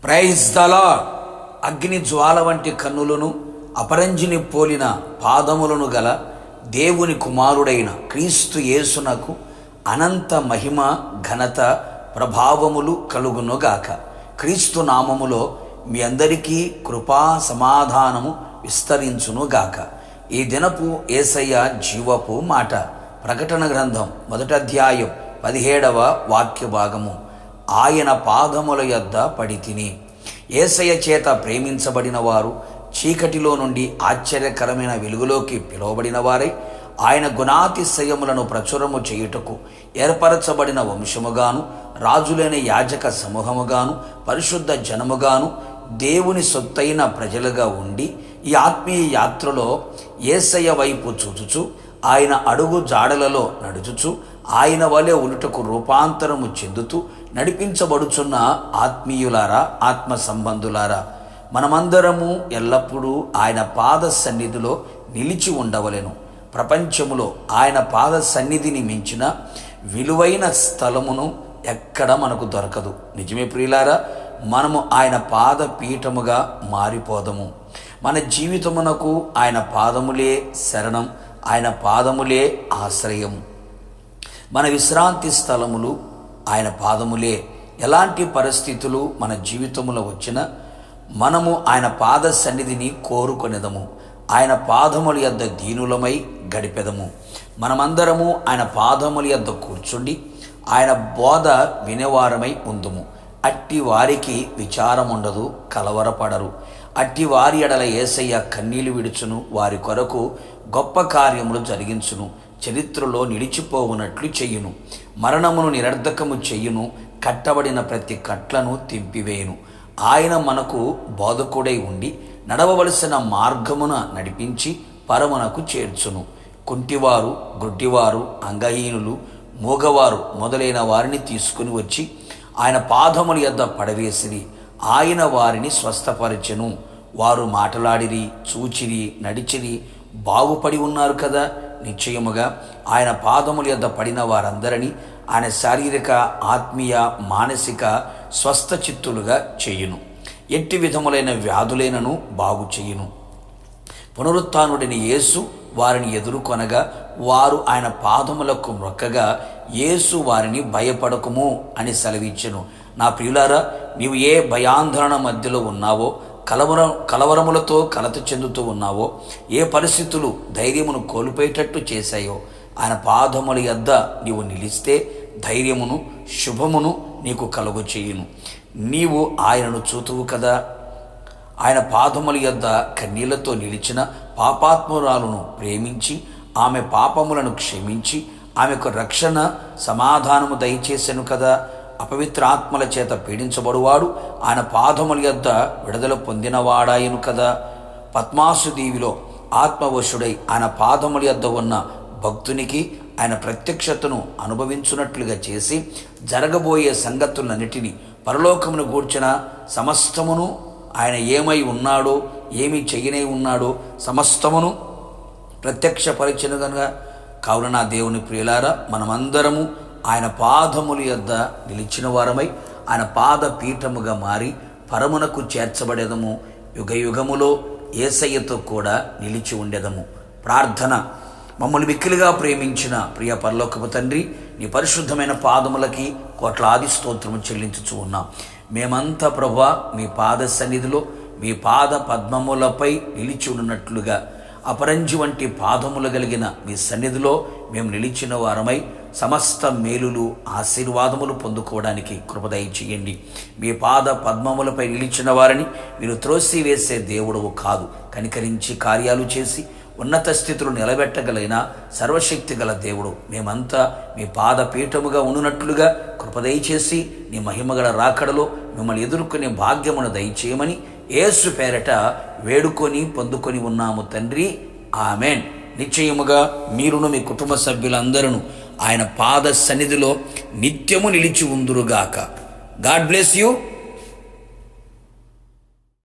Praise the lord. అగ్ని జ్వాల వంటి కన్నులను అపరంజిని పోలిన పాదములను గల దేవుని కుమారుడైన క్రీస్తు యేసునకు అనంత మహిమ ఘనత ప్రభావములు కలుగునుగాక. క్రీస్తు నామములో మీ అందరికీ కృపా సమాధానము విస్తరించునుగాక. ఈ దినపు యేసయ్య జీవపు మాట. ప్రకటన గ్రంథం 1వ అధ్యాయం 17వ వాక్య భాగము. ఆయన పాదముల యొద్ద పడితిని. యేసయ్య చేత ప్రేమించబడిన వారు చీకటిలో నుండి ఆశ్చర్యకరమైన వెలుగులోకి పిలువబడిన వారై ఆయన గుణాతిశయములను ప్రచురము చేయుటకు ఏర్పరచబడిన వంశముగాను, రాజులైన యాజక సమూహముగాను, పరిశుద్ధ జనముగాను, దేవుని సొత్తైన ప్రజలుగా ఉండి ఈ ఆత్మీయ యాత్రలో యేసయ్య వైపు చూచుచు ఆయన అడుగు జాడలలో నడుచుచు ఆయన వలె ఉలుటకు రూపాంతరము చెందుతూ నడిపించబడుచున్న ఆత్మీయులారా, ఆత్మ సంబంధులారా, మనమందరము ఎల్లప్పుడూ ఆయన పాద సన్నిధిలో నిలిచి ఉండవలెను. ప్రపంచములో ఆయన పాద సన్నిధిని మించిన విలువైన స్థలమును ఎక్కడ మనకు దొరకదు. నిజమే ప్రియులారా, మనము ఆయన పాద పీఠముగా మారిపోదము. మన జీవితమునకు ఆయన పాదములే శరణం, ఆయన పాదములే ఆశ్రయము. మన విశ్రాంతి స్థలములు ఆయన పాదములే. ఎలాంటి పరిస్థితులు మన జీవితంలో వచ్చినా మనము ఆయన పాద సన్నిధిని కోరుకొనేదము. ఆయన పాదముల యొద్ద దీనులమై గడిపెదము. మనమందరము ఆయన పాదముల యొద్ద కూర్చుండి ఆయన బోధ వినేవారమై ఉందుము. అట్టి వారికి విచారం ఉండదు, కలవరపడరు. అట్టి వారి ఎడల యేసయ్య కన్నీళ్లు విడుచును, వారి కొరకు గొప్ప కార్యములు జరిగించును, చరిత్రలో నిలిచిపోవునట్లు చెయ్యును, మరణమును నిరర్ధకము చెయ్యును, కట్టబడిన ప్రతి కట్లను తెంపివేయును. ఆయన మనకు బోధకుడై ఉండి నడవవలసిన మార్గమున నడిపించి పరమునకు చేర్చును. కుంటివారు, గుడ్డివారు, అంగహీనులు, మూగవారు మొదలైన వారిని తీసుకుని వచ్చి ఆయన పాదముల యొద్ద పడవేసిరి. ఆయన వారిని స్వస్థపరచెను. వారు మాటలాడిరి, చూచిరి, నడిచిరి, బాగుపడి ఉన్నారు కదా. నిశ్చయముగా ఆయన పాదముల యొద్ద పడిన వారందరినీ ఆయన శారీరక, ఆత్మీయ, మానసిక స్వస్థ చిత్తులుగా చేయును. ఎట్టి విధములైన వ్యాధులైనను బాగు చేయును. పునరుత్థానుడైన యేసు వారిని ఎదుర్కొనగా వారు ఆయన పాదములకు మొక్కగా యేసు వారిని భయపడకుము అని సెలవిచ్చెను. నా ప్రియులారా, నీవు ఏ భయాందోళన మధ్యలో ఉన్నావో, కలవరములతో కలత చెందుతూ ఉన్నావో, ఏ పరిస్థితులు ధైర్యమును కోల్పోయేటట్టు చేశాయో, ఆయన పాదముల యొద్ద నీవు నిలిస్తే ధైర్యమును, శుభమును నీకు కలుగు చేయును. నీవు ఆయనను చూతువు కదా. ఆయన పాదముల యొద్ద కన్నీళ్లతో నిలిచిన పాపాత్మురాలను ప్రేమించి ఆమె పాపములను క్షమించి ఆమెకు రక్షణ, సమాధానము దయచేసెను కదా. అపవిత్ర ఆత్మల చేత పీడించబడువాడు ఆయన పాదముల యొద్ద విడుదల పొందినవాడాయను కదా. పద్మాసు దీవిలో ఆత్మవశుడై ఆయన పాదముల యొద్ద ఉన్న భక్తునికి ఆయన ప్రత్యక్షతను అనుభవించున్నట్లుగా చేసి జరగబోయే సంగతులన్నిటినీ, పరలోకమును గూర్చిన సమస్తమును, ఆయన ఏమై ఉన్నాడో, ఏమి చెయ్యనై ఉన్నాడో సమస్తమును ప్రత్యక్షపరిచెను గనుక. కావున నా దేవుని ప్రియులారా, మనమందరము ఆయన పాదముల యొద్ద నిలిచిన వారమై ఆయన పాద పీఠముగా మారి పరమునకు చేర్చబడేదము. యుగ యుగములో యేసయ్యతో కూడా నిలిచి ఉండేదము. ప్రార్థన. మమ్మల్ని మిక్కిలిగా ప్రేమించిన ప్రియ పరలోకపు తండ్రి, నీ పరిశుద్ధమైన పాదములకి కోట్లాది స్తోత్రము చెల్లించుచూ ఉన్నాం. మేమంతా ప్రభువా మీ పాద సన్నిధిలో మీ పాద పద్మములపై నిలిచి ఉన్నట్లుగా అపరంజి వంటి పాదములు కలిగిన మీ సన్నిధిలో మేము నిలిచిన వారమై సమస్త మేలులు, ఆశీర్వాదములు పొందుకోవడానికి కృప దయచేయండి. మీ పాద పద్మములపై నిలిచిన వారిని మీరు త్రోసివేసే దేవుడవు కాదు. కనికరించి కార్యాలు చేసి ఉన్నత స్థితులు నిలబెట్టగలిగిన సర్వశక్తి గల దేవుడు. మేమంతా మీ పాద పీఠముగా ఉండునట్లుగా కృప దయచేసి నీ మహిమగల రాకడలో మిమ్మల్ని ఎదుర్కొనే భాగ్యమును దయచేయమని యేసు పేరట వేడుకొని పొందుకొని ఉన్నాము తండ్రి. ఆమెన్. నిశ్చయముగా మీరును మీ కుటుంబ సభ్యులందరూ ఆయన పాద సన్నిధిలో నిత్యము నిలిచి ఉందురుగాక. God bless you.